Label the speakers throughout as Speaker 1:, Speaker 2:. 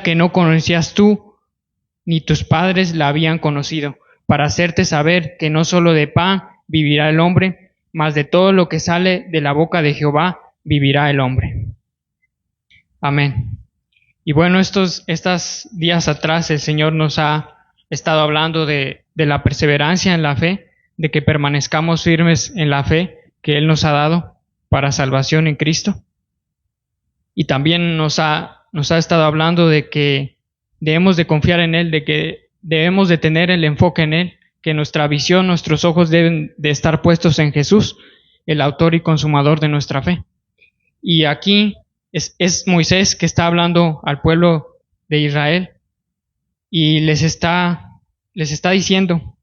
Speaker 1: que no conocías tú, ni tus padres la habían conocido, para hacerte saber que no solo de pan vivirá el hombre, mas de todo lo que sale de la boca de Jehová vivirá el hombre. Amén. Y bueno, estos días atrás el Señor nos ha estado hablando de la perseverancia en la fe, de que permanezcamos firmes en la fe que Él nos ha dado para salvación en Cristo. Y también nos ha estado hablando de que debemos de confiar en Él, de que debemos de tener el enfoque en Él, que nuestra visión, nuestros ojos deben de estar puestos en Jesús, el autor y consumador de nuestra fe. Y aquí es Moisés que está hablando al pueblo de Israel y les está diciendo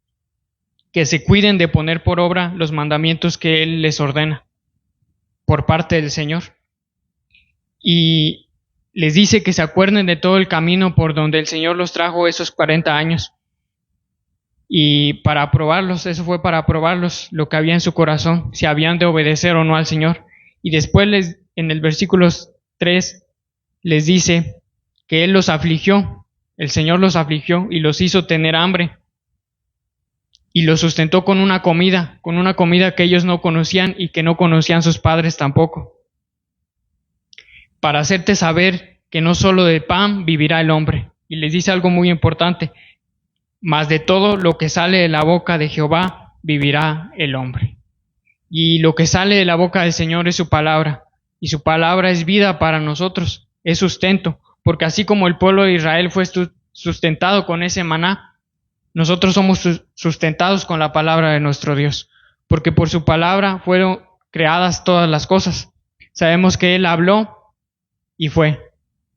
Speaker 1: que se cuiden de poner por obra los mandamientos que Él les ordena por parte del Señor. Y les dice que se acuerden de todo el camino por donde el Señor los trajo esos 40 años. Y para probarlos, eso fue para probarlos lo que había en su corazón, si habían de obedecer o no al Señor. Y después en el versículo 3 les dice que Él los afligió, el Señor los afligió y los hizo tener hambre. Y los sustentó con una comida que ellos no conocían y que no conocían sus padres tampoco. Para hacerte saber que no solo de pan vivirá el hombre. Y les dice algo muy importante, mas de todo lo que sale de la boca de Jehová vivirá el hombre. Y lo que sale de la boca del Señor es su palabra. Y su palabra es vida para nosotros, es sustento. Porque así como el pueblo de Israel fue sustentado con ese maná, nosotros somos sustentados con la palabra de nuestro Dios. Porque por su palabra fueron creadas todas las cosas. Sabemos que Él habló y fue.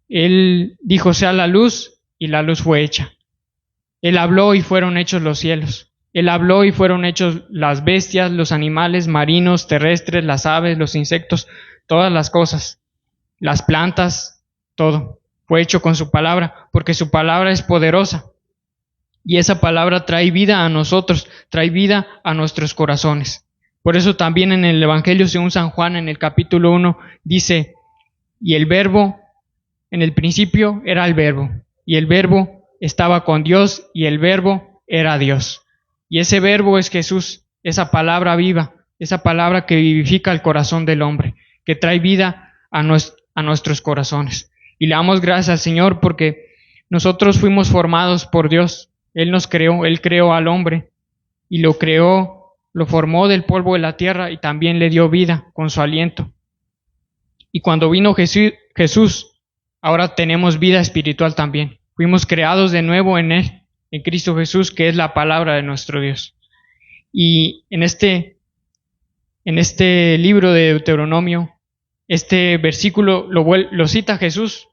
Speaker 1: Él dijo sea la luz y la luz fue hecha. Él habló y fueron hechos los cielos. Él habló y fueron hechos las bestias, los animales marinos, terrestres, las aves, los insectos, todas las cosas, las plantas, todo. Fue hecho con su palabra, porque su palabra es poderosa. Y esa palabra trae vida a nosotros, trae vida a nuestros corazones. Por eso también en el Evangelio según San Juan, en el capítulo 1, dice, y el verbo, en el principio era el verbo, y el verbo estaba con Dios, y el verbo era Dios. Y ese verbo es Jesús, esa palabra viva, esa palabra que vivifica el corazón del hombre, que trae vida a nuestros corazones. Y le damos gracias al Señor porque nosotros fuimos formados por Dios. Él nos creó, Él creó al hombre y lo creó, lo formó del polvo de la tierra y también le dio vida con su aliento. Y cuando vino Jesús, ahora tenemos vida espiritual también. Fuimos creados de nuevo en Él, en Cristo Jesús, que es la palabra de nuestro Dios. Y en este libro de Deuteronomio, este versículo lo cita Jesús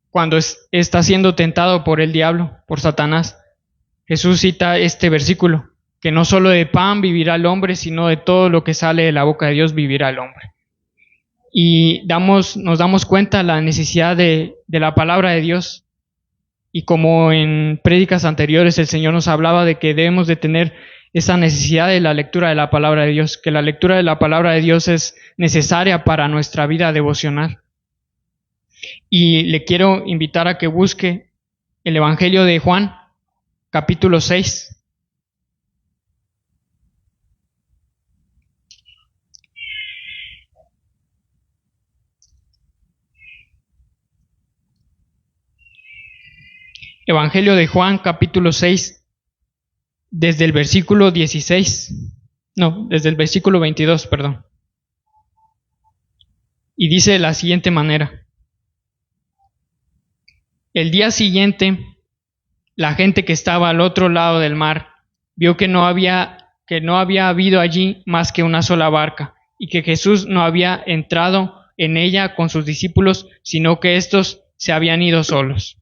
Speaker 1: cuando está siendo tentado por el diablo, por Satanás. Jesús cita este versículo, que no solo de pan vivirá el hombre, sino de todo lo que sale de la boca de Dios vivirá el hombre. Y nos damos cuenta de la necesidad de la palabra de Dios. Y como en prédicas anteriores el Señor nos hablaba de que debemos de tener esa necesidad de la lectura de la palabra de Dios, que la lectura de la palabra de Dios es necesaria para nuestra vida devocional. Y le quiero invitar a que busque el Evangelio de Juan, capítulo 6. Evangelio de Juan, capítulo 6, desde el versículo 22, perdón. Y dice de la siguiente manera. El día siguiente, la gente que estaba al otro lado del mar vio que no había habido allí más que una sola barca, y que Jesús no había entrado en ella con sus discípulos, sino que éstos se habían ido solos.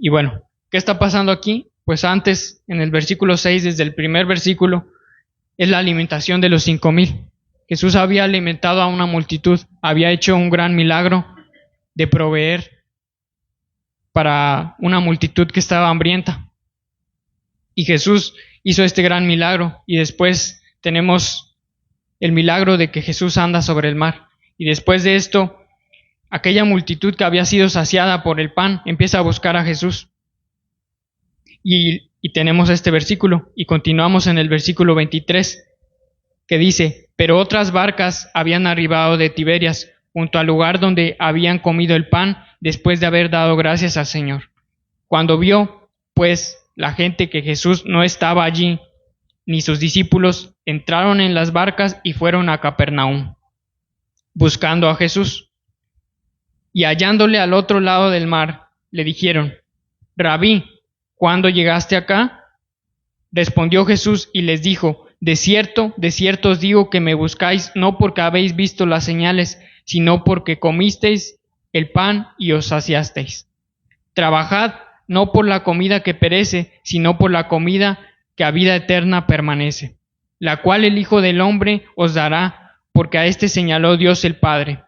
Speaker 1: Y bueno, ¿qué está pasando aquí? Pues antes, en el versículo 6, desde el primer versículo, es la alimentación de los 5,000. Jesús había alimentado a una multitud, había hecho un gran milagro de proveer para una multitud que estaba hambrienta. Y Jesús hizo este gran milagro, y después tenemos el milagro de que Jesús anda sobre el mar. Y después de esto, aquella multitud que había sido saciada por el pan empieza a buscar a Jesús. Y tenemos este versículo, y continuamos en el versículo 23, que dice: pero otras barcas habían arribado de Tiberias, junto al lugar donde habían comido el pan, después de haber dado gracias al Señor. Cuando vio, pues, la gente que Jesús no estaba allí, ni sus discípulos, entraron en las barcas y fueron a Capernaum, buscando a Jesús. Y hallándole al otro lado del mar, le dijeron: Rabí, ¿cuándo llegaste acá? Respondió Jesús y les dijo: de cierto os digo que me buscáis no porque habéis visto las señales, sino porque comisteis el pan y os saciasteis. Trabajad no por la comida que perece, sino por la comida que a vida eterna permanece, la cual el Hijo del Hombre os dará, porque a éste señaló Dios el Padre.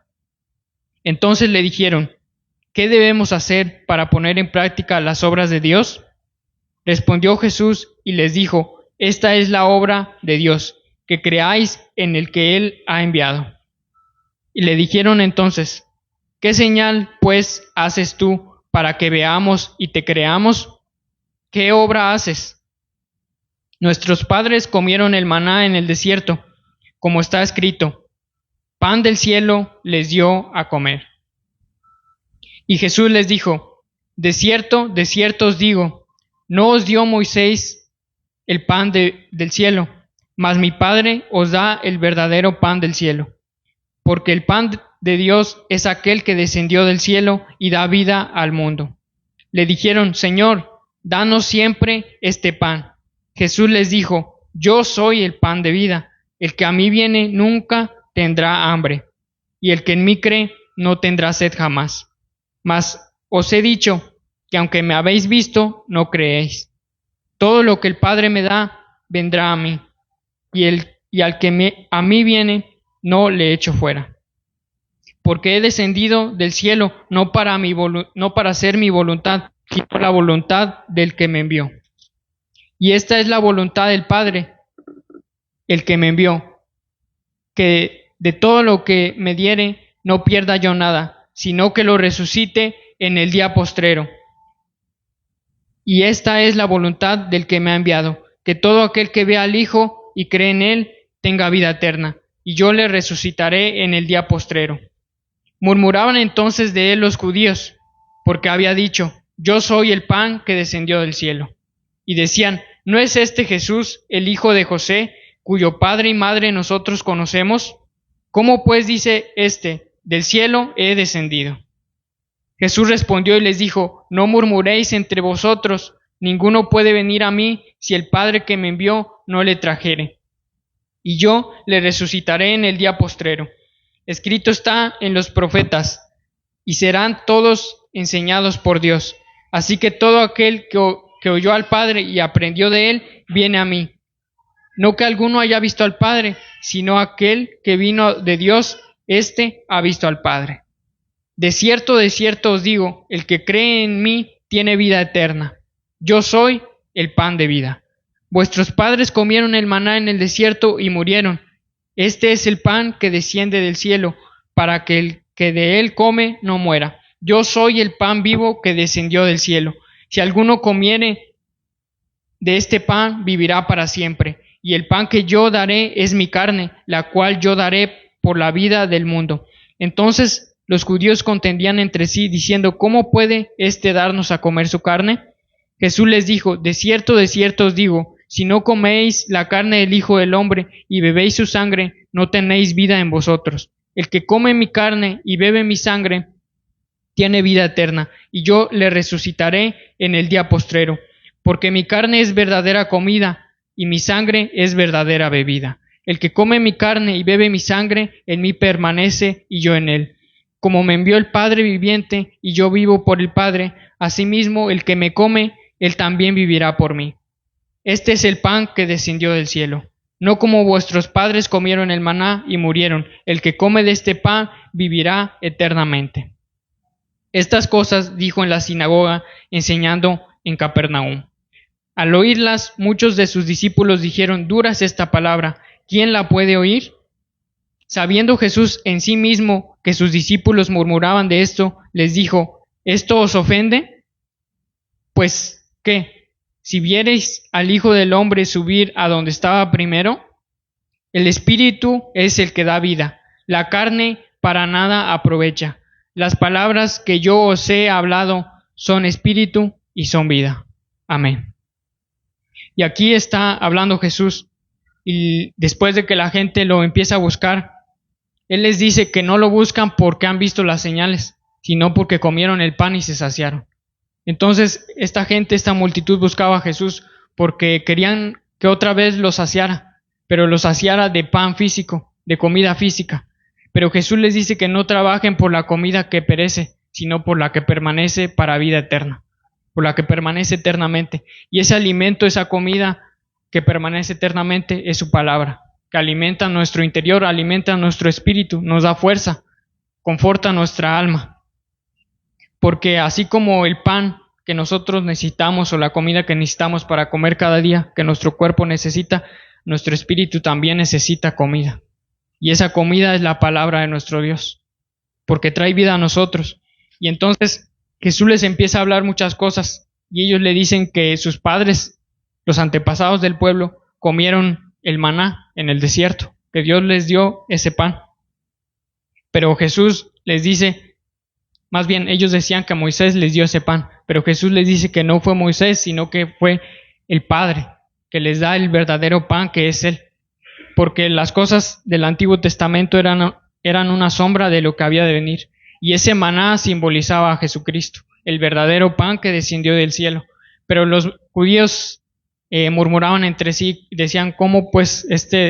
Speaker 1: Entonces le dijeron: ¿qué debemos hacer para poner en práctica las obras de Dios? Respondió Jesús y les dijo: esta es la obra de Dios, que creáis en el que Él ha enviado. Y le dijeron entonces: ¿qué señal, pues, haces tú para que veamos y te creamos? ¿Qué obra haces? Nuestros padres comieron el maná en el desierto, como está escrito: pan del cielo les dio a comer. Y Jesús les dijo: de cierto os digo, no os dio Moisés el pan del cielo, mas mi Padre os da el verdadero pan del cielo. Porque el pan de Dios es aquel que descendió del cielo y da vida al mundo. Le dijeron: Señor, danos siempre este pan. Jesús les dijo: yo soy el pan de vida. El que a mí viene nunca tendrá hambre, y el que en mí cree no tendrá sed jamás. Mas os he dicho que aunque me habéis visto, no creéis. Todo lo que el Padre me da, vendrá a mí, y al que a mí viene, no le echo fuera. Porque he descendido del cielo no para hacer mi voluntad, sino la voluntad del que me envió. Y esta es la voluntad del Padre, el que me envió, que de todo lo que me diere no pierda yo nada, sino que lo resucite en el día postrero. Y esta es la voluntad del que me ha enviado, que todo aquel que vea al Hijo y cree en Él tenga vida eterna, y yo le resucitaré en el día postrero. Murmuraban entonces de él los judíos, porque había dicho: yo soy el pan que descendió del cielo. Y decían: ¿no es este Jesús, el hijo de José, cuyo padre y madre nosotros conocemos? ¿Cómo pues dice éste: del cielo he descendido? Jesús respondió y les dijo: no murmuréis entre vosotros, ninguno puede venir a mí si el Padre que me envió no le trajere. Y yo le resucitaré en el día postrero. Escrito está en los profetas: y serán todos enseñados por Dios. Así que todo aquel que oyó al Padre y aprendió de él, viene a mí. No que alguno haya visto al Padre, sino aquel que vino de Dios, éste ha visto al Padre. De cierto os digo, el que cree en mí tiene vida eterna. Yo soy el pan de vida. Vuestros padres comieron el maná en el desierto y murieron. Este es el pan que desciende del cielo, para que el que de él come no muera. Yo soy el pan vivo que descendió del cielo. Si alguno comiere de este pan, vivirá para siempre. Y el pan que yo daré es mi carne, la cual yo daré por la vida del mundo. Entonces los judíos contendían entre sí, diciendo: ¿cómo puede éste darnos a comer su carne? Jesús les dijo: de cierto os digo, si no coméis la carne del Hijo del Hombre y bebéis su sangre, no tenéis vida en vosotros. El que come mi carne y bebe mi sangre, tiene vida eterna, y yo le resucitaré en el día postrero. Porque mi carne es verdadera comida, y mi sangre es verdadera bebida. El que come mi carne y bebe mi sangre, en mí permanece y yo en él. Como me envió el Padre viviente, y yo vivo por el Padre, asimismo el que me come, él también vivirá por mí. Este es el pan que descendió del cielo. No como vuestros padres comieron el maná y murieron. El que come de este pan vivirá eternamente. Estas cosas dijo en la sinagoga, enseñando en Capernaum. Al oírlas, muchos de sus discípulos dijeron: dura es esta palabra, ¿quién la puede oír? Sabiendo Jesús en sí mismo que sus discípulos murmuraban de esto, les dijo: ¿esto os ofende? Pues, ¿qué? Si viereis al Hijo del Hombre subir a donde estaba primero, el Espíritu es el que da vida, la carne para nada aprovecha. Las palabras que yo os he hablado son espíritu y son vida. Amén. Y aquí está hablando Jesús, y después de que la gente lo empieza a buscar, Él les dice que no lo buscan porque han visto las señales, sino porque comieron el pan y se saciaron. Entonces, esta multitud buscaba a Jesús porque querían que otra vez los saciara, pero los saciara de pan físico, de comida física. Pero Jesús les dice que no trabajen por la comida que perece, sino por la que permanece para vida eterna, por la que permanece eternamente. Y ese alimento, esa comida que permanece eternamente es su palabra, que alimenta nuestro interior, alimenta nuestro espíritu, nos da fuerza, conforta nuestra alma. Porque así como el pan que nosotros necesitamos o la comida que necesitamos para comer cada día, que nuestro cuerpo necesita, nuestro espíritu también necesita comida. Y esa comida es la palabra de nuestro Dios, porque trae vida a nosotros. Y entonces Jesús les empieza a hablar muchas cosas y ellos le dicen que sus padres, los antepasados del pueblo, comieron el maná en el desierto, que Dios les dio ese pan. Pero Jesús les dice, más bien ellos decían que Moisés les dio ese pan, pero Jesús les dice que no fue Moisés, sino que fue el Padre, que les da el verdadero pan, que es Él. Porque las cosas del Antiguo Testamento eran una sombra de lo que había de venir. Y ese maná simbolizaba a Jesucristo, el verdadero pan que descendió del cielo. Pero los judíos murmuraban entre sí, decían: ¿cómo pues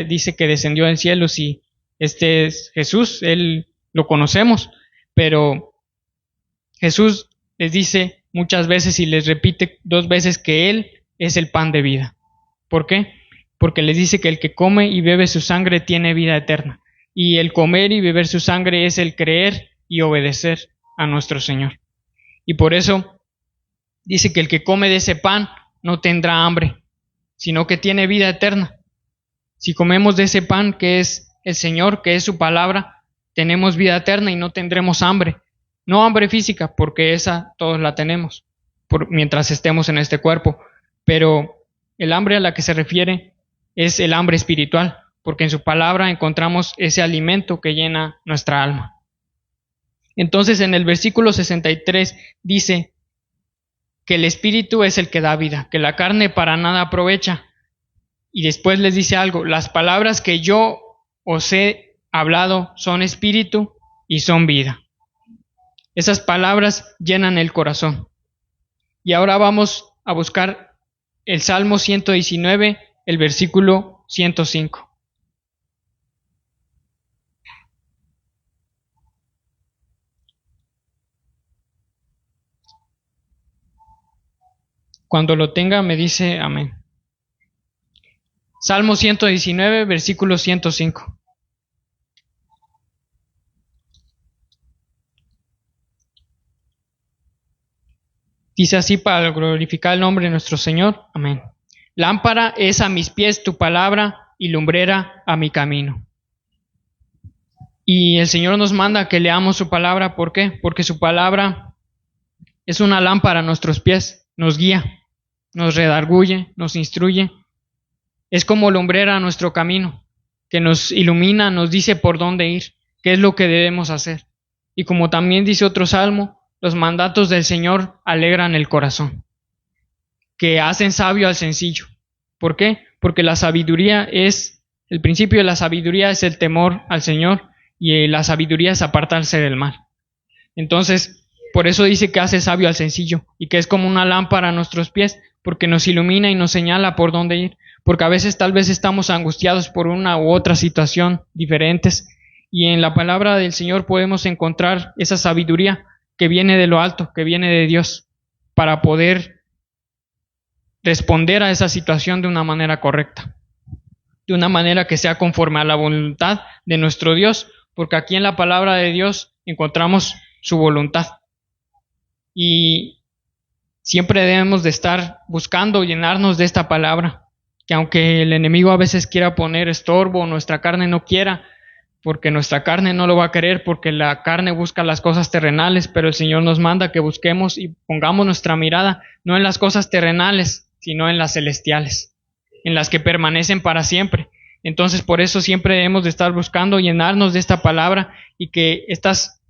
Speaker 1: dice que descendió del cielo si este es Jesús? Él lo conocemos. Pero Jesús les dice muchas veces y les repite 2 veces que Él es el pan de vida. ¿Por qué? Porque les dice que el que come y bebe su sangre tiene vida eterna. Y el comer y beber su sangre es el creer y obedecer a nuestro Señor. Y por eso dice que el que come de ese pan no tendrá hambre, sino que tiene vida eterna. Si comemos de ese pan que es el Señor, que es su palabra, tenemos vida eterna y no tendremos hambre. No hambre física, porque esa todos la tenemos mientras estemos en este cuerpo, pero el hambre a la que se refiere es el hambre espiritual, porque en su palabra encontramos ese alimento que llena nuestra alma. Entonces en el versículo 63 dice que el espíritu es el que da vida, que la carne para nada aprovecha. Y después les dice algo: las palabras que yo os he hablado son espíritu y son vida. Esas palabras llenan el corazón. Y ahora vamos a buscar el Salmo 119, el versículo 105. Cuando lo tenga me dice amén. Salmo 119, versículo 105. Dice así para glorificar el nombre de nuestro Señor. Amén. Lámpara es a mis pies tu palabra y lumbrera a mi camino. Y el Señor nos manda que leamos su palabra. ¿Por qué? Porque su palabra es una lámpara a nuestros pies, nos guía, nos redarguye, nos instruye. Es como lumbrera a nuestro camino, que nos ilumina, nos dice por dónde ir, qué es lo que debemos hacer. Y como también dice otro salmo, los mandatos del Señor alegran el corazón, que hacen sabio al sencillo. ¿Por qué? Porque la sabiduría el principio de la sabiduría es el temor al Señor, y la sabiduría es apartarse del mal. Entonces, por eso dice que hace sabio al sencillo, y que es como una lámpara a nuestros pies, porque nos ilumina y nos señala por dónde ir, porque a veces tal vez estamos angustiados por una u otra situación diferentes, y en la palabra del Señor podemos encontrar esa sabiduría que viene de lo alto, que viene de Dios, para poder responder a esa situación de una manera correcta, de una manera que sea conforme a la voluntad de nuestro Dios, porque aquí en la palabra de Dios encontramos su voluntad. Y siempre debemos de estar buscando llenarnos de esta palabra, que aunque el enemigo a veces quiera poner estorbo, nuestra carne no quiera, porque nuestra carne no lo va a querer, porque la carne busca las cosas terrenales, pero el Señor nos manda que busquemos y pongamos nuestra mirada no en las cosas terrenales, sino en las celestiales, en las que permanecen para siempre. Entonces, por eso siempre debemos de estar buscando llenarnos de esta palabra y que estas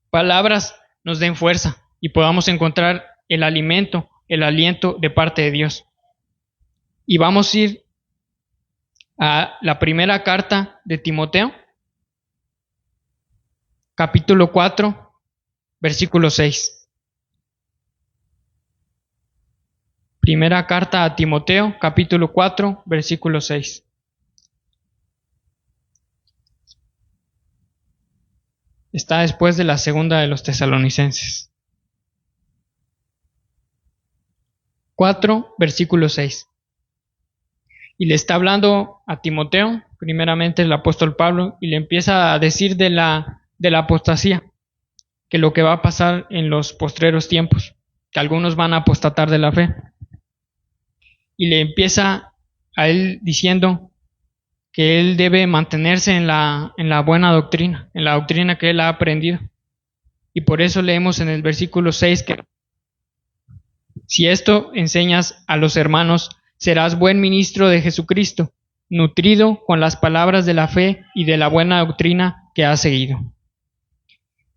Speaker 1: palabras nos den fuerza y podamos encontrar el alimento, el aliento de parte de Dios. Y vamos a ir a la primera carta de Timoteo, capítulo 4, versículo 6. Primera carta a Timoteo, capítulo 4, versículo 6. Está después de la segunda de los Tesalonicenses. 4, versículo 6. Y le está hablando a Timoteo, primeramente el apóstol Pablo, y le empieza a decir de la apostasía, que lo que va a pasar en los postreros tiempos, que algunos van a apostatar de la fe. Y le empieza a él diciendo que él debe mantenerse en la buena doctrina, en la doctrina que él ha aprendido. Y por eso leemos en el versículo 6 que si esto enseñas a los hermanos, serás buen ministro de Jesucristo, nutrido con las palabras de la fe y de la buena doctrina que has seguido.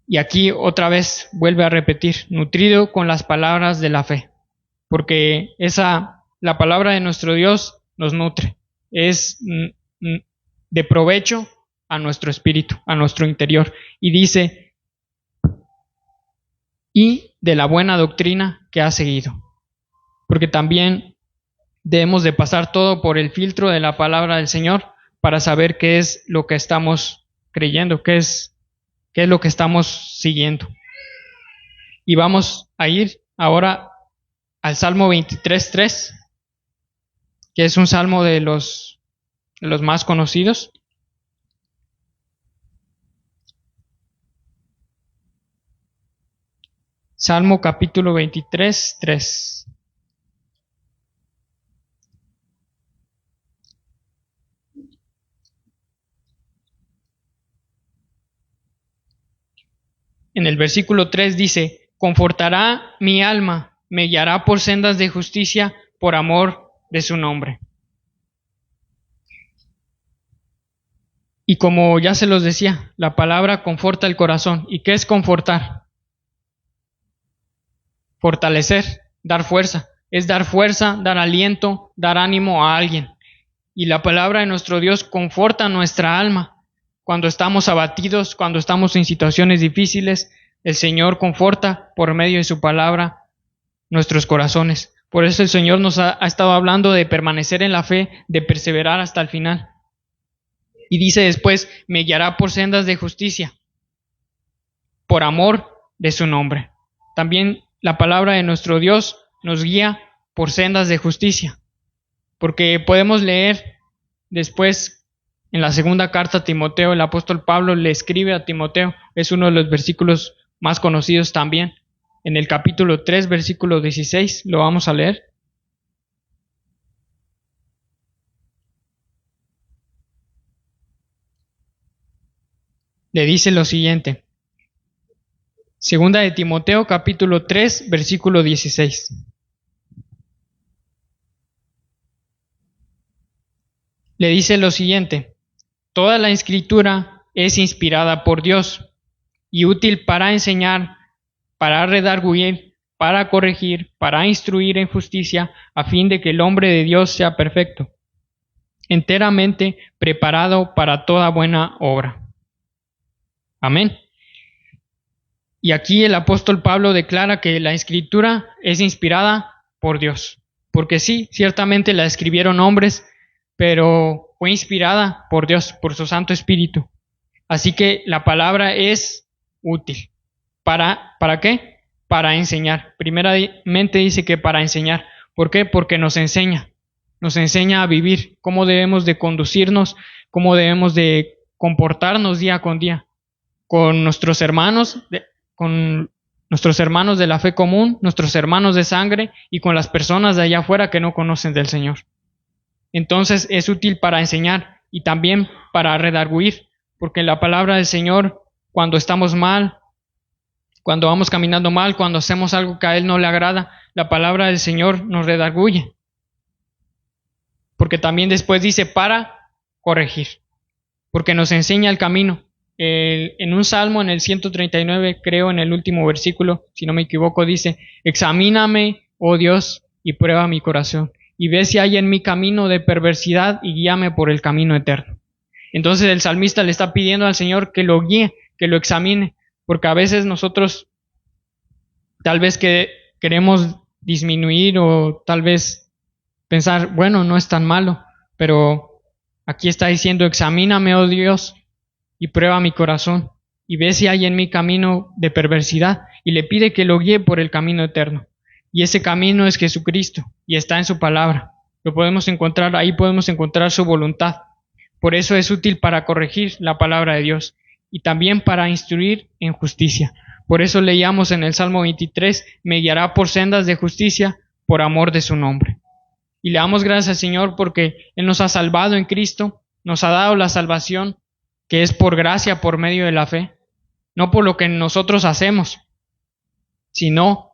Speaker 1: Y aquí otra vez vuelve a repetir, nutrido con las palabras de la fe, porque la palabra de nuestro Dios nos nutre, es de provecho a nuestro espíritu, a nuestro interior. Y dice, y de la buena doctrina que has seguido, porque también debemos de pasar todo por el filtro de la palabra del Señor para saber qué es lo que estamos creyendo, qué es lo que estamos siguiendo. Y vamos a ir ahora al Salmo 23:3, que es un salmo de los más conocidos. Salmo capítulo 23:3. En el versículo 3 dice, confortará mi alma, me guiará por sendas de justicia por amor de su nombre. Y como ya se los decía, la palabra conforta el corazón. ¿Y qué es confortar? Fortalecer, dar fuerza. Es dar fuerza, dar aliento, dar ánimo a alguien. Y la palabra de nuestro Dios conforta nuestra alma. Cuando estamos abatidos, cuando estamos en situaciones difíciles, el Señor conforta por medio de su palabra nuestros corazones. Por eso el Señor nos ha estado hablando de permanecer en la fe, de perseverar hasta el final. Y dice después, me guiará por sendas de justicia, por amor de su nombre. También la palabra de nuestro Dios nos guía por sendas de justicia, porque podemos leer después en la segunda carta a Timoteo, el apóstol Pablo le escribe a Timoteo, es uno de los versículos más conocidos también. En el capítulo 3, versículo 16, lo vamos a leer. Le dice lo siguiente. Segunda de Timoteo, capítulo 3, versículo 16. Le dice lo siguiente. Toda la Escritura es inspirada por Dios y útil para enseñar, para redarguir, para corregir, para instruir en justicia, a fin de que el hombre de Dios sea perfecto, enteramente preparado para toda buena obra. Amén. Y aquí el apóstol Pablo declara que la Escritura es inspirada por Dios, porque sí, ciertamente la escribieron hombres, pero fue inspirada por Dios, por su Santo Espíritu. Así que la palabra es útil. ¿Para qué? Para enseñar. Primeramente dice que para enseñar. ¿Por qué? Porque nos enseña a vivir, cómo debemos de conducirnos, cómo debemos de comportarnos día con día, con nuestros hermanos, con nuestros hermanos de la fe común, nuestros hermanos de sangre y con las personas de allá afuera que no conocen del Señor. Entonces es útil para enseñar y también para redarguir, porque la palabra del Señor, cuando estamos mal, cuando vamos caminando mal, cuando hacemos algo que a Él no le agrada, la palabra del Señor nos redarguye. Porque también después dice para corregir, porque nos enseña el camino. En un salmo, en el 139, creo, en el último versículo, si no me equivoco, dice: examíname, oh Dios, y prueba mi corazón, y ve si hay en mi camino de perversidad, y guíame por el camino eterno. Entonces el salmista le está pidiendo al Señor que lo guíe, que lo examine, porque a veces nosotros tal vez que queremos disminuir o tal vez pensar, bueno, no es tan malo, pero aquí está diciendo: examíname, oh Dios, y prueba mi corazón, y ve si hay en mi camino de perversidad, y le pide que lo guíe por el camino eterno. Y ese camino es Jesucristo, y está en su palabra. Lo podemos encontrar, ahí podemos encontrar su voluntad. Por eso es útil para corregir la palabra de Dios, y también para instruir en justicia. Por eso leíamos en el Salmo 23, me guiará por sendas de justicia, por amor de su nombre. Y le damos gracias al Señor porque Él nos ha salvado en Cristo, nos ha dado la salvación, que es por gracia, por medio de la fe, no por lo que nosotros hacemos, sino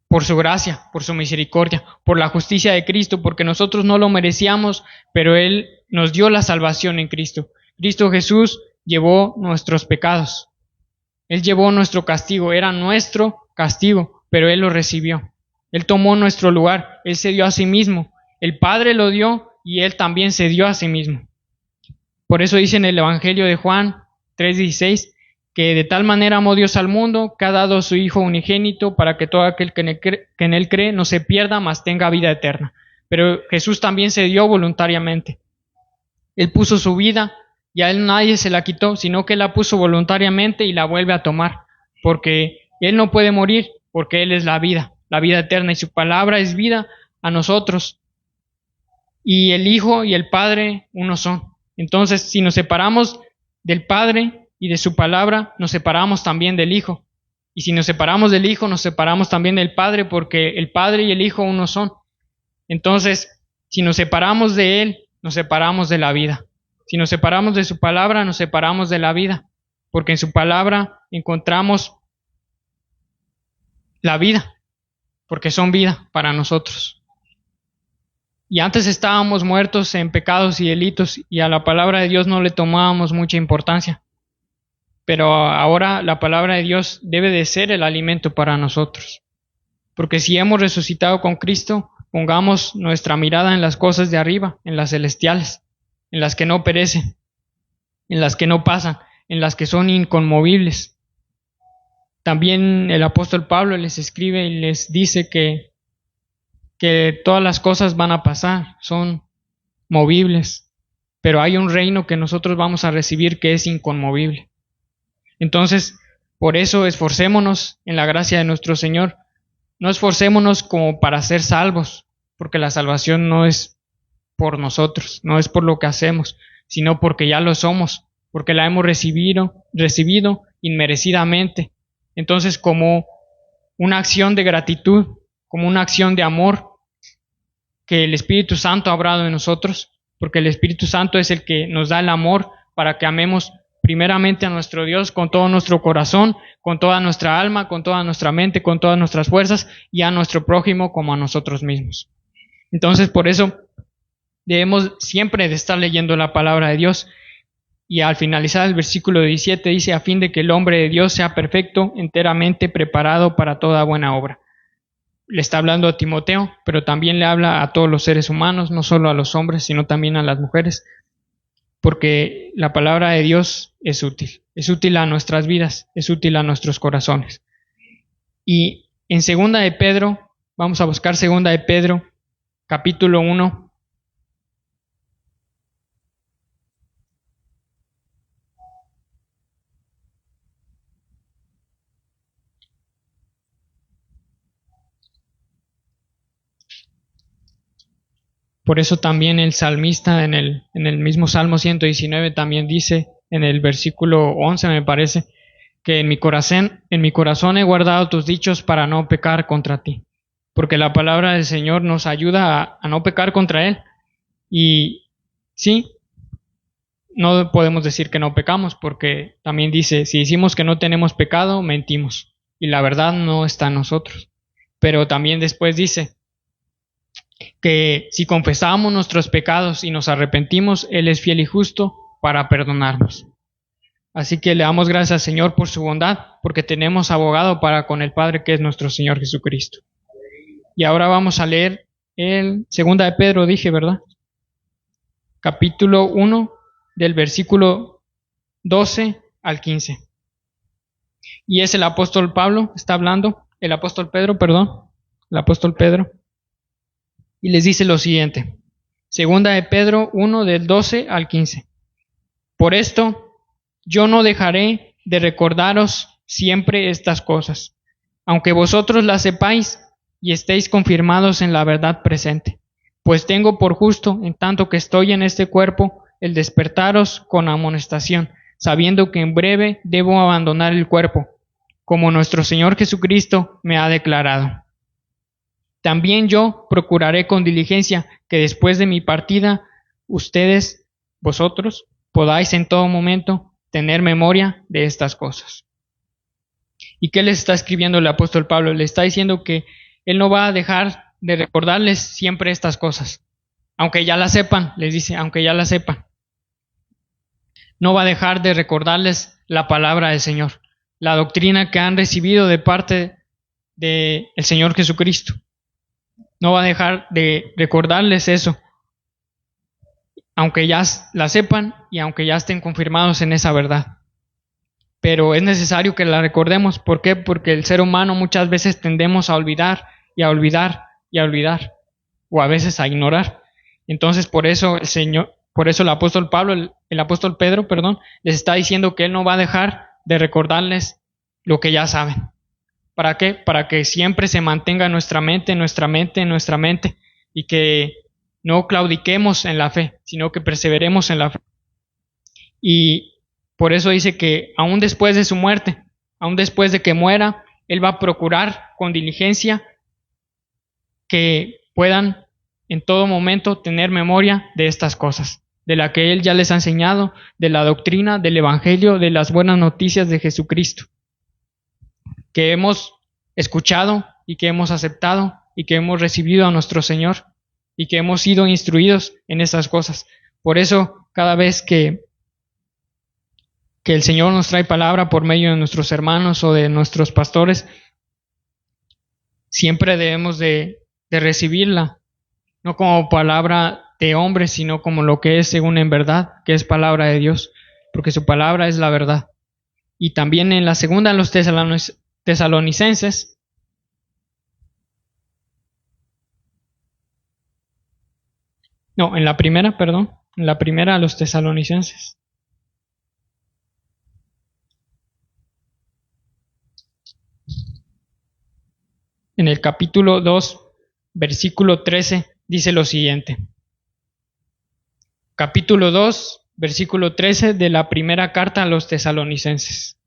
Speaker 1: por su gracia, por su misericordia, por la justicia de Cristo, porque nosotros no lo merecíamos, pero Él nos dio la salvación en Cristo. Cristo Jesús llevó nuestros pecados. Él llevó nuestro castigo, era nuestro castigo, pero Él lo recibió. Él tomó nuestro lugar, Él se dio a sí mismo. El Padre lo dio y Él también se dio a sí mismo. Por eso dice en el Evangelio de Juan 3:16, que de tal manera amó Dios al mundo, que ha dado a su Hijo unigénito, para que todo aquel que en Él cree no se pierda, mas tenga vida eterna. Pero Jesús también se dio voluntariamente. Él puso su vida y a Él nadie se la quitó, sino que Él la puso voluntariamente y la vuelve a tomar, porque Él no puede morir, porque Él es la vida eterna, y su palabra es vida a nosotros. Y el Hijo y el Padre uno son. Entonces, si nos separamos del Padre y de su palabra, nos separamos también del Hijo. Y si nos separamos del Hijo, nos separamos también del Padre, porque el Padre y el Hijo uno son. Entonces, si nos separamos de Él, nos separamos de la vida. Si nos separamos de su palabra, nos separamos de la vida, porque en su palabra encontramos la vida, porque son vida para nosotros. Y antes estábamos muertos en pecados y delitos, y a la palabra de Dios no le tomábamos mucha importancia. Pero ahora la palabra de Dios debe de ser el alimento para nosotros. Porque si hemos resucitado con Cristo, pongamos nuestra mirada en las cosas de arriba, en las celestiales, en las que no perecen, en las que no pasan, en las que son inconmovibles. También el apóstol Pablo les escribe y les dice que todas las cosas van a pasar, son movibles, pero hay un reino que nosotros vamos a recibir que es inconmovible. Entonces, por eso esforcémonos en la gracia de nuestro Señor. No esforcémonos como para ser salvos, porque la salvación no es por nosotros, no es por lo que hacemos, sino porque ya lo somos, porque la hemos recibido inmerecidamente. Entonces, como una acción de gratitud, como una acción de amor que el Espíritu Santo ha obrado en nosotros, porque el Espíritu Santo es el que nos da el amor para que amemos primeramente a nuestro Dios con todo nuestro corazón, con toda nuestra alma, con toda nuestra mente, con todas nuestras fuerzas, y a nuestro prójimo como a nosotros mismos. Entonces, por eso debemos siempre de estar leyendo la palabra de Dios. Y al finalizar el versículo 17 dice: a fin de que el hombre de Dios sea perfecto, enteramente preparado para toda buena obra. Le está hablando a Timoteo, pero también le habla a todos los seres humanos, no solo a los hombres, sino también a las mujeres, porque la palabra de Dios es útil a nuestras vidas, es útil a nuestros corazones. Y en segunda de Pedro, vamos a buscar segunda de Pedro, capítulo 1, por eso también el salmista en el mismo Salmo 119 también dice, en el versículo 11 me parece, que en mi corazón he guardado tus dichos para no pecar contra ti. Porque la palabra del Señor nos ayuda a no pecar contra Él. Y sí, no podemos decir que no pecamos, porque también dice, si decimos que no tenemos pecado, mentimos, y la verdad no está en nosotros. Pero también después dice que si confesamos nuestros pecados y nos arrepentimos, Él es fiel y justo para perdonarnos. Así que le damos gracias al Señor por su bondad, porque tenemos abogado para con el Padre, que es nuestro Señor Jesucristo. Y ahora vamos a leer el 2 de Pedro, dije, ¿verdad? Capítulo 1, del versículo 12 al 15. Y es el apóstol Pablo, está hablando, el apóstol Pedro. Y les dice lo siguiente. 2 de Pedro 1, del 12 al 15. Por esto, yo no dejaré de recordaros siempre estas cosas, aunque vosotros las sepáis y estéis confirmados en la verdad presente. Pues tengo por justo, en tanto que estoy en este cuerpo, el despertaros con amonestación, sabiendo que en breve debo abandonar el cuerpo, como nuestro Señor Jesucristo me ha declarado. También yo procuraré con diligencia que después de mi partida, vosotros, podáis en todo momento tener memoria de estas cosas. ¿Y qué les está escribiendo el apóstol Pablo? Le está diciendo que él no va a dejar de recordarles siempre estas cosas. Aunque ya las sepan, les dice, aunque ya las sepan. No va a dejar de recordarles la palabra del Señor, la doctrina que han recibido de parte del Señor Jesucristo. No va a dejar de recordarles eso, aunque ya la sepan y aunque ya estén confirmados en esa verdad. Pero es necesario que la recordemos. ¿Por qué? Porque el ser humano muchas veces tendemos a olvidar y a olvidar y a olvidar, o a veces a ignorar. Entonces por eso el apóstol Pablo, el apóstol Pedro, les está diciendo que él no va a dejar de recordarles lo que ya saben. ¿Para qué? Para que siempre se mantenga en nuestra mente, y que no claudiquemos en la fe, sino que perseveremos en la fe. Y por eso dice que aún después de su muerte, aún después de que muera, él va a procurar con diligencia que puedan en todo momento tener memoria de estas cosas, de la que él ya les ha enseñado, de la doctrina, del evangelio, de las buenas noticias de Jesucristo, que hemos escuchado y que hemos aceptado y que hemos recibido a nuestro Señor y que hemos sido instruidos en estas cosas. Por eso, cada vez que el Señor nos trae palabra por medio de nuestros hermanos o de nuestros pastores, siempre debemos de recibirla, no como palabra de hombre, sino como lo que es según en verdad, que es palabra de Dios, porque su palabra es la verdad. Y también en la segunda a los tesalonicenses, en la primera a los tesalonicenses. En el capítulo 2, versículo 13, dice lo siguiente. Capítulo 2, versículo 13 de la primera carta a los tesalonicenses.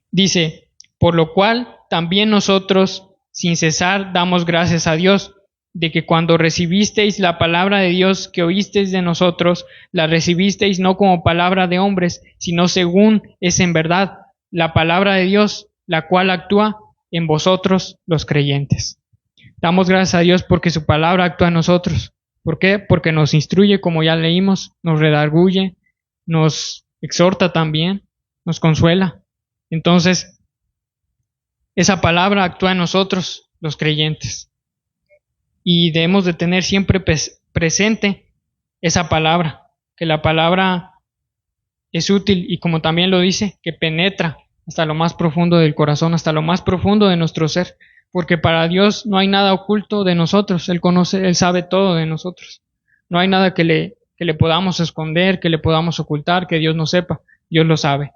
Speaker 1: Dice, por lo cual también nosotros, sin cesar, damos gracias a Dios, de que cuando recibisteis la palabra de Dios que oísteis de nosotros, la recibisteis no como palabra de hombres, sino según es en verdad la palabra de Dios, la cual actúa en vosotros los creyentes. Damos gracias a Dios porque su palabra actúa en nosotros. ¿Por qué? Porque nos instruye, como ya leímos, nos redarguye, nos exhorta también, nos consuela. Entonces, esa palabra actúa en nosotros, los creyentes. Y debemos de tener siempre presente esa palabra, que la palabra es útil y, como también lo dice, que penetra hasta lo más profundo del corazón, hasta lo más profundo de nuestro ser, porque para Dios no hay nada oculto de nosotros. Él conoce, Él sabe todo de nosotros. No hay nada que le podamos esconder, que le podamos ocultar, que Dios no sepa. Dios lo sabe.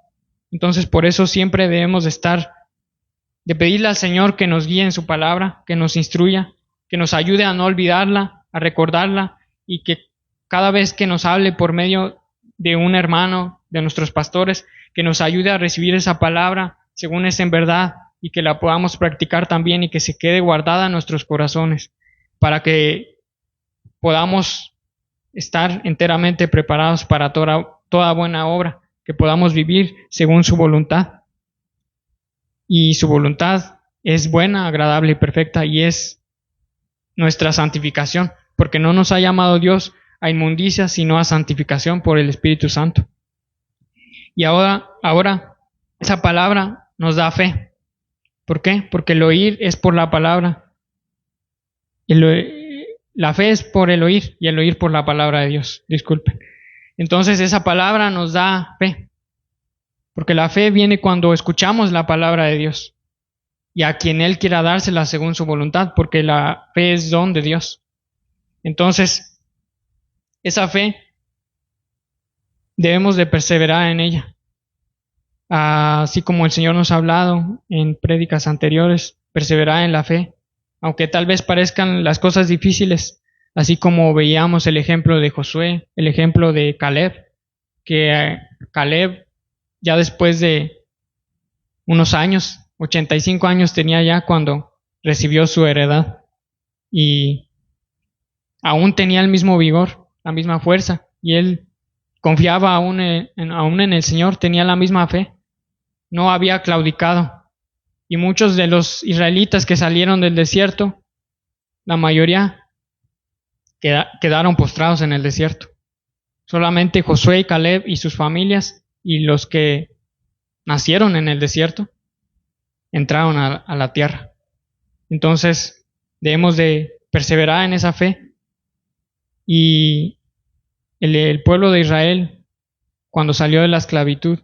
Speaker 1: Entonces, por eso siempre debemos de pedirle al Señor que nos guíe en su palabra, que nos instruya, que nos ayude a no olvidarla, a recordarla, y que cada vez que nos hable por medio de un hermano, de nuestros pastores, que nos ayude a recibir esa palabra según es en verdad, y que la podamos practicar también y que se quede guardada en nuestros corazones para que podamos estar enteramente preparados para toda buena obra, que podamos vivir según su voluntad. Y su voluntad es buena, agradable y perfecta, y es nuestra santificación, porque no nos ha llamado Dios a inmundicia, sino a santificación por el Espíritu Santo. Y ahora esa palabra nos da fe. ¿Por qué? Porque el oír es por la palabra. La fe es por el oír y el oír por la palabra de Dios. Disculpen. Entonces esa palabra nos da fe. Porque la fe viene cuando escuchamos la palabra de Dios y a quien Él quiera dársela según su voluntad, porque la fe es don de Dios. Entonces, esa fe debemos de perseverar en ella. Así como el Señor nos ha hablado en prédicas anteriores, perseverar en la fe, aunque tal vez parezcan las cosas difíciles, así como veíamos el ejemplo de Josué, el ejemplo de Caleb, que Caleb ya después de unos años, 85 años tenía ya cuando recibió su heredad y aún tenía el mismo vigor, la misma fuerza, y él confiaba aún en el Señor, tenía la misma fe, no había claudicado. Y muchos de los israelitas que salieron del desierto, la mayoría quedaron postrados en el desierto. Solamente Josué y Caleb y sus familias y los que nacieron en el desierto entraron a la tierra. Entonces debemos de perseverar en esa fe. Y el pueblo de Israel, cuando salió de la esclavitud,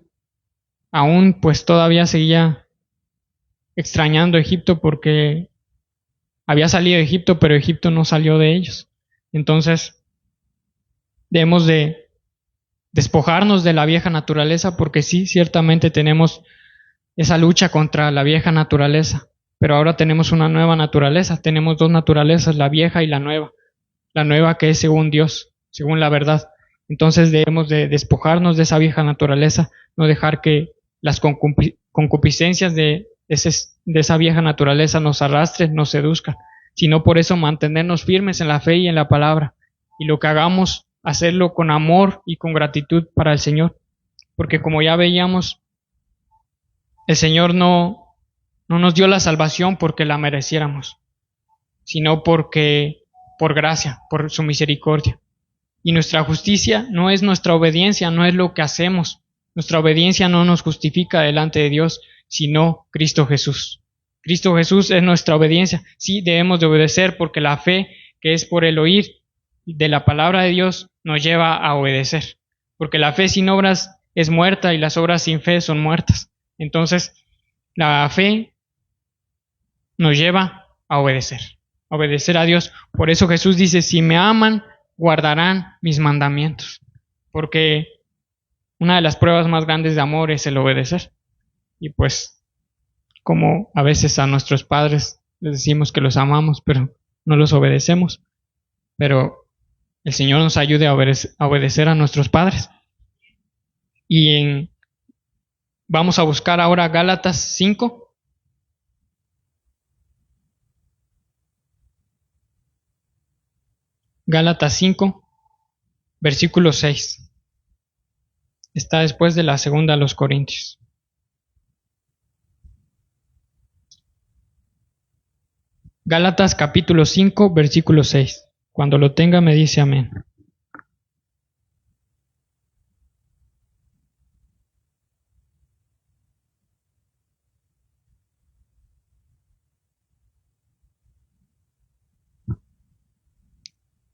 Speaker 1: aún pues todavía seguía extrañando Egipto, porque había salido de Egipto, pero Egipto no salió de ellos. Entonces debemos de despojarnos de la vieja naturaleza, porque sí, ciertamente tenemos esa lucha contra la vieja naturaleza, pero ahora tenemos una nueva naturaleza, tenemos dos naturalezas, la vieja y la nueva que es según Dios, según la verdad. Entonces debemos de despojarnos de esa vieja naturaleza, no dejar que las concupiscencias de esa vieja naturaleza nos arrastren, nos seduzcan, sino por eso mantenernos firmes en la fe y en la palabra, y lo que hagamos, hacerlo con amor y con gratitud para el Señor, porque como ya veíamos, el Señor no nos dio la salvación porque la mereciéramos, sino por gracia, por su misericordia. Y nuestra justicia no es nuestra obediencia, no es lo que hacemos. Nuestra obediencia no nos justifica delante de Dios, sino Cristo Jesús. Cristo Jesús es nuestra obediencia. Sí, debemos de obedecer porque la fe, que es por el oír de la palabra de Dios, nos lleva a obedecer. Porque la fe sin obras es muerta y las obras sin fe son muertas. Entonces, la fe nos lleva a obedecer a Dios. Por eso Jesús dice, si me aman, guardarán mis mandamientos. Porque una de las pruebas más grandes de amor es el obedecer. Y pues, como a veces a nuestros padres les decimos que los amamos, pero no los obedecemos. Pero el Señor nos ayude a obedecer a nuestros padres. Y vamos a buscar ahora Gálatas 5. Gálatas 5, versículo 6. Está después de la segunda a los Corintios. Gálatas capítulo 5, versículo 6. Cuando lo tenga me dice amén.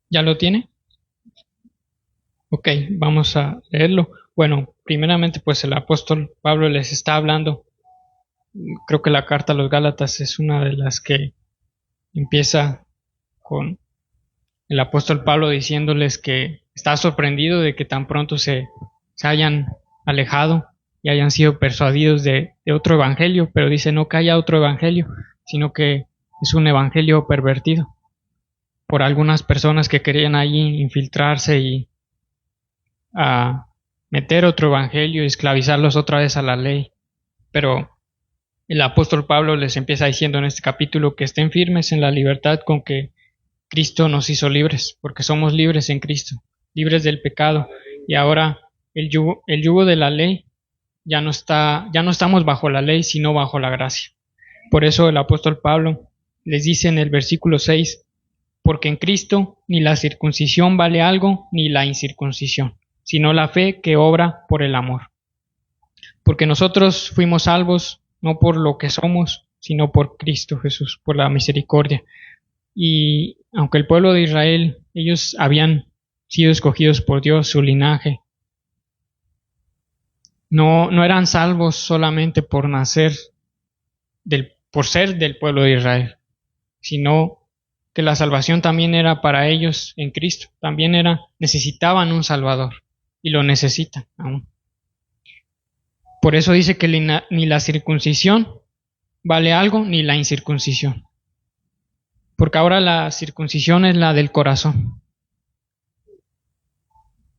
Speaker 1: ¿Ya lo tiene? Ok, vamos a leerlo. Bueno, primeramente pues el apóstol Pablo les está hablando. Creo que la carta a los Gálatas es una de las que empieza con el apóstol Pablo diciéndoles que está sorprendido de que tan pronto se hayan alejado y hayan sido persuadidos de otro evangelio, pero dice no que haya otro evangelio, sino que es un evangelio pervertido por algunas personas que querían allí infiltrarse y a meter otro evangelio y esclavizarlos otra vez a la ley. Pero el apóstol Pablo les empieza diciendo en este capítulo que estén firmes en la libertad con que Cristo nos hizo libres, porque somos libres en Cristo, libres del pecado. Y ahora el yugo de la ley ya no estamos bajo la ley, sino bajo la gracia. Por eso el apóstol Pablo les dice en el versículo 6, porque en Cristo ni la circuncisión vale algo, ni la incircuncisión, sino la fe que obra por el amor. Porque nosotros fuimos salvos no por lo que somos, sino por Cristo Jesús, por la misericordia. Y aunque el pueblo de Israel, ellos habían sido escogidos por Dios, su linaje, no eran salvos solamente por nacer, por ser del pueblo de Israel, sino que la salvación también era para ellos en Cristo. También necesitaban un Salvador, y lo necesitan aún. Por eso dice que ni la circuncisión vale algo, ni la incircuncisión. Porque ahora la circuncisión es la del corazón,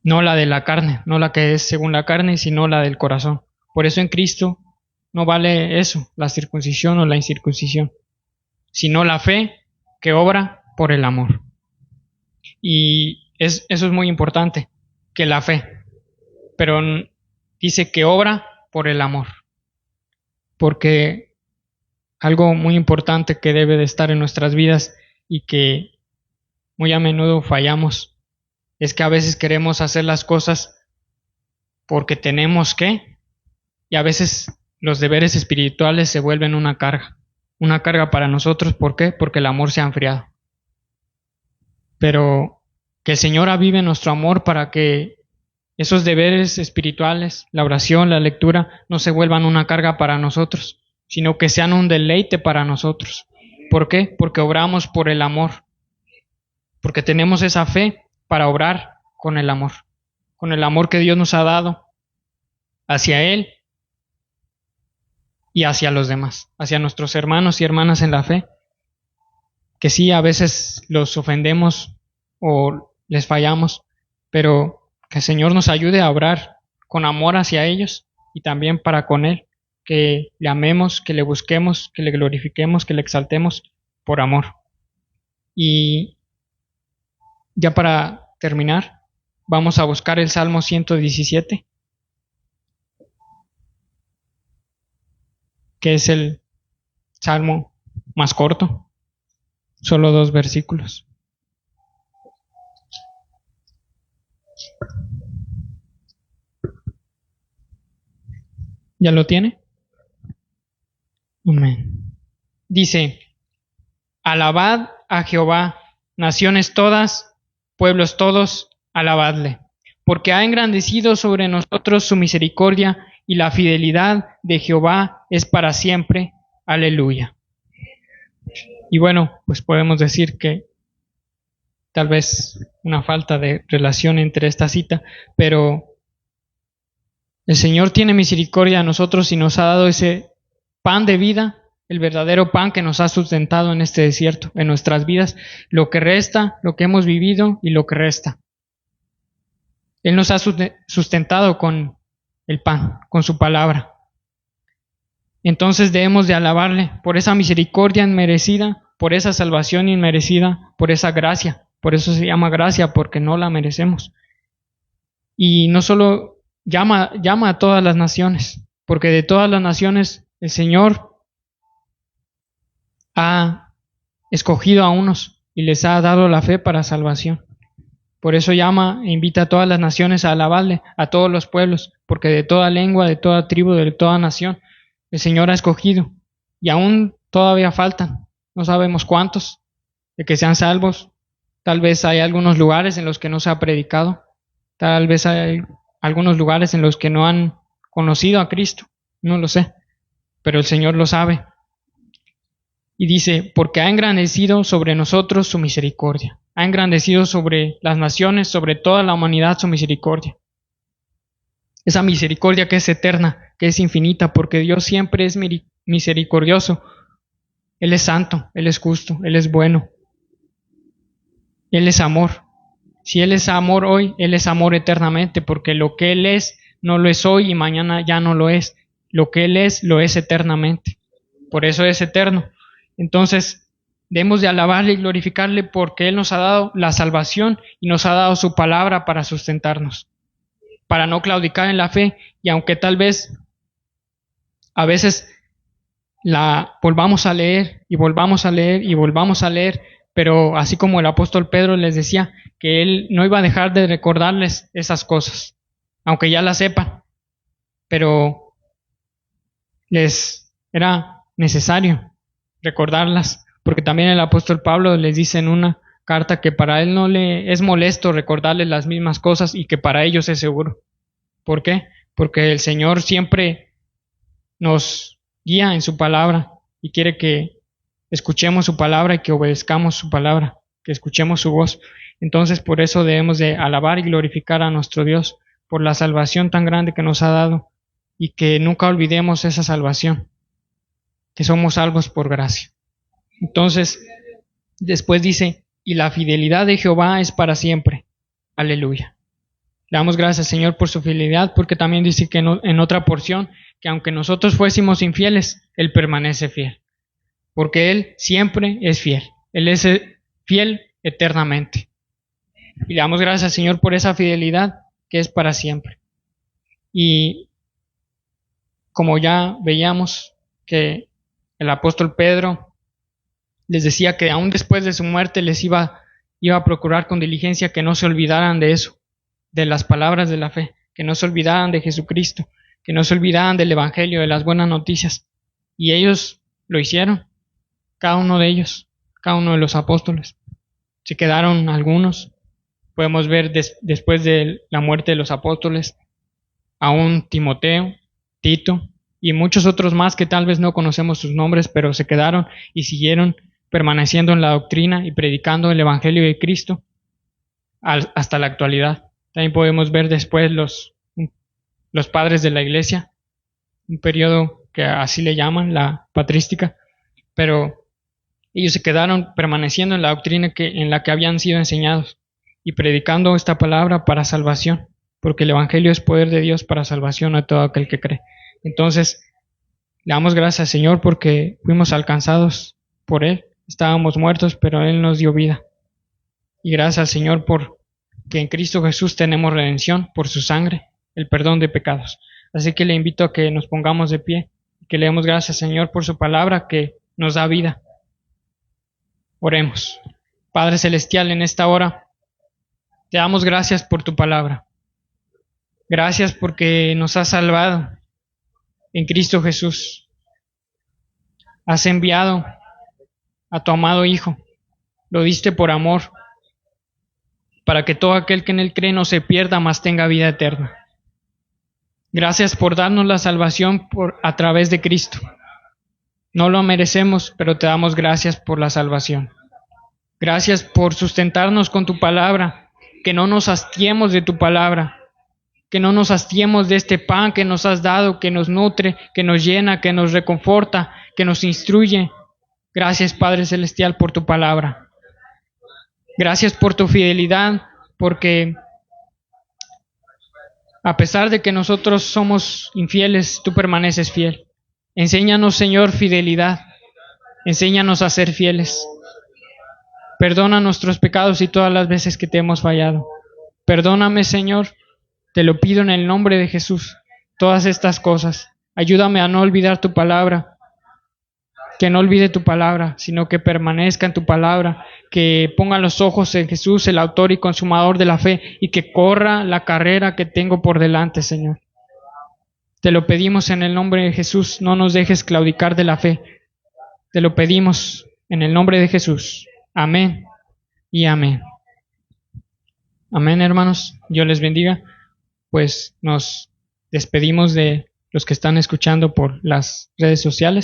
Speaker 1: no la de la carne, no la que es según la carne, sino la del corazón. Por eso en Cristo no vale eso, la circuncisión o la incircuncisión, sino la fe que obra por el amor. Y eso es muy importante, que la fe, pero dice que obra por el amor, porque algo muy importante que debe de estar en nuestras vidas y que muy a menudo fallamos es que a veces queremos hacer las cosas porque tenemos que, y a veces los deberes espirituales se vuelven una carga para nosotros. ¿Por qué? Porque el amor se ha enfriado. Pero que el Señor avive nuestro amor para que esos deberes espirituales, la oración, la lectura, no se vuelvan una carga para nosotros, sino que sean un deleite para nosotros. ¿Por qué? Porque obramos por el amor, porque tenemos esa fe para obrar con el amor que Dios nos ha dado hacia Él y hacia los demás, hacia nuestros hermanos y hermanas en la fe, que sí, a veces los ofendemos o les fallamos, pero que el Señor nos ayude a obrar con amor hacia ellos y también para con Él, que le amemos, que le busquemos, que le glorifiquemos, que le exaltemos por amor. Y ya para terminar, vamos a buscar el Salmo 117, que es el salmo más corto, solo 2 versículos. ¿Ya lo tiene? Amén. Dice, alabad a Jehová, naciones todas, pueblos todos, alabadle, porque ha engrandecido sobre nosotros su misericordia y la fidelidad de Jehová es para siempre. Aleluya. Y bueno, pues podemos decir que tal vez una falta de relación entre esta cita, pero el Señor tiene misericordia a nosotros y nos ha dado ese pan de vida, el verdadero pan que nos ha sustentado en este desierto, en nuestras vidas, lo que resta, lo que hemos vivido y lo que resta. Él nos ha sustentado con el pan, con su palabra. Entonces debemos de alabarle por esa misericordia inmerecida, por esa salvación inmerecida, por esa gracia. Por eso se llama gracia, porque no la merecemos. Y no solo llama a todas las naciones, porque de todas las naciones el Señor ha escogido a unos y les ha dado la fe para salvación. Por eso llama e invita a todas las naciones a alabarle, a todos los pueblos, porque de toda lengua, de toda tribu, de toda nación, el Señor ha escogido. Y aún todavía faltan, no sabemos cuántos, de que sean salvos. Tal vez hay algunos lugares en los que no se ha predicado, tal vez hay algunos lugares en los que no han conocido a Cristo, no lo sé, pero el Señor lo sabe. Y dice, porque ha engrandecido sobre nosotros su misericordia, ha engrandecido sobre las naciones, sobre toda la humanidad su misericordia. Esa misericordia que es eterna, que es infinita, porque Dios siempre es misericordioso. Él es santo, Él es justo, Él es bueno. Él es amor. Si Él es amor hoy, Él es amor eternamente, porque lo que Él es no lo es hoy y mañana ya no lo es. Lo que Él es, lo es eternamente. por eso es eterno. Entonces, debemos de alabarle y glorificarle porque Él nos ha dado la salvación y nos ha dado su palabra para sustentarnos, para no claudicar en la fe, y aunque tal vez a veces la volvamos a leer y volvamos a leer y volvamos a leer, pero así como el apóstol Pedro les decía, que él no iba a dejar de recordarles esas cosas, aunque ya las sepan, pero les era necesario recordarlas, porque también el apóstol Pablo les dice en una carta que para él no le es molesto recordarles las mismas cosas y que para ellos es seguro. ¿Por qué? Porque el Señor siempre nos guía en su palabra y quiere que escuchemos su palabra y que obedezcamos su palabra, que escuchemos su voz. Entonces, por eso debemos de alabar y glorificar a nuestro Dios por la salvación tan grande que nos ha dado y que nunca olvidemos esa salvación, que somos salvos por gracia. Entonces, después dice, y la fidelidad de Jehová es para siempre. Aleluya. Le damos gracias, Señor, por su fidelidad, porque también dice que en otra porción, que aunque nosotros fuésemos infieles, Él permanece fiel, porque Él siempre es fiel. Él es fiel eternamente. Y le damos gracias, Señor, por esa fidelidad que es para siempre. Y como ya veíamos que el apóstol Pedro les decía que aún después de su muerte les iba a procurar con diligencia que no se olvidaran de eso, de las palabras de la fe, que no se olvidaran de Jesucristo, que no se olvidaran del Evangelio, de las buenas noticias. Y ellos lo hicieron, cada uno de ellos, cada uno de los apóstoles. Se quedaron algunos. Podemos ver después de la muerte de los apóstoles, aún Timoteo, Tito y muchos otros más que tal vez no conocemos sus nombres, pero se quedaron y siguieron permaneciendo en la doctrina y predicando el Evangelio de Cristo hasta la actualidad. También podemos ver después los padres de la iglesia, un periodo que así le llaman, la patrística, pero ellos se quedaron permaneciendo en la doctrina en la que habían sido enseñados y predicando esta palabra para salvación, porque el Evangelio es poder de Dios para salvación a todo aquel que cree. Entonces, le damos gracias al Señor porque fuimos alcanzados por Él. Estábamos muertos, pero Él nos dio vida. Y gracias al Señor por que en Cristo Jesús tenemos redención por su sangre, el perdón de pecados. Así que le invito a que nos pongamos de pie y que le demos gracias al Señor por su palabra que nos da vida. Oremos. Padre Celestial, en esta hora te damos gracias por tu palabra. Gracias porque nos has salvado en Cristo Jesús. Has enviado a tu amado Hijo. Lo diste por amor, para que todo aquel que en Él cree no se pierda, mas tenga vida eterna. Gracias por darnos la salvación a través de Cristo. No lo merecemos, pero te damos gracias por la salvación. Gracias por sustentarnos con tu palabra, que no nos hastiemos de tu palabra, que no nos hastiemos de este pan que nos has dado, que nos nutre, que nos llena, que nos reconforta, que nos instruye. Gracias, Padre Celestial, por tu palabra. Gracias por tu fidelidad, porque a pesar de que nosotros somos infieles, tú permaneces fiel. Enséñanos, Señor, fidelidad. Enséñanos a ser fieles. Perdona nuestros pecados y todas las veces que te hemos fallado. Perdóname, Señor, te lo pido en el nombre de Jesús, todas estas cosas. Ayúdame a no olvidar tu palabra, que no olvide tu palabra, sino que permanezca en tu palabra, que ponga los ojos en Jesús, el autor y consumador de la fe, y que corra la carrera que tengo por delante, Señor. Te lo pedimos en el nombre de Jesús, no nos dejes claudicar de la fe. Te lo pedimos en el nombre de Jesús. Amén y amén. Amén, hermanos. Dios les bendiga. Pues nos despedimos de los que están escuchando por las redes sociales.